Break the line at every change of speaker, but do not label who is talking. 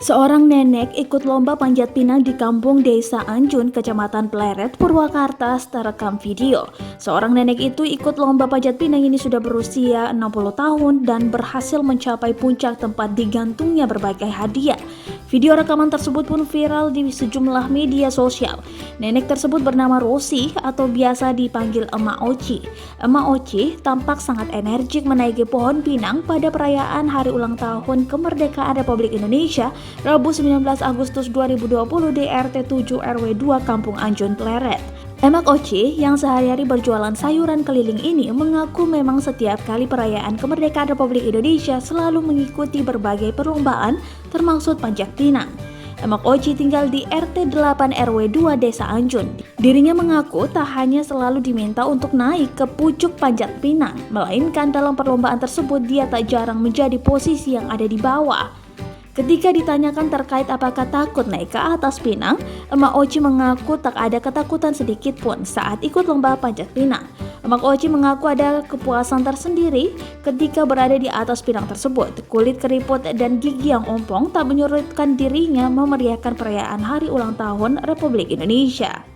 Seorang nenek ikut lomba panjat pinang di kampung Desa Anjun, Kecamatan Pleret, Purwakarta, terekam video. Seorang nenek itu ikut lomba panjat pinang ini sudah berusia 60 tahun dan berhasil mencapai puncak tempat digantungnya berbagai hadiah. Video rekaman tersebut pun viral di sejumlah media sosial. Nenek tersebut bernama Rosi atau biasa dipanggil Emak Oci. Emak Oci tampak sangat energik menaiki pohon pinang pada perayaan Hari Ulang Tahun Kemerdekaan Republik Indonesia Rabu 19 Agustus 2020 di RT 7 RW 2 Kampung Anjun Pleret. Emak Oci yang sehari-hari berjualan sayuran keliling ini mengaku memang setiap kali perayaan kemerdekaan Republik Indonesia selalu mengikuti berbagai perlombaan termasuk panjat pinang. Emak Oci tinggal di RT 8 RW 2 Desa Anjun. Dirinya mengaku tak hanya selalu diminta untuk naik ke pucuk panjat pinang, melainkan dalam perlombaan tersebut dia tak jarang menjadi posisi yang ada di bawah. Ketika ditanyakan terkait apakah takut naik ke atas pinang, Emak Oci mengaku tak ada ketakutan sedikit pun saat ikut lomba panjat pinang. Emak Oci mengaku ada kepuasan tersendiri ketika berada di atas pinang tersebut. Kulit keriput dan gigi yang ompong tak menyurutkan dirinya memeriahkan perayaan Hari Ulang Tahun Republik Indonesia.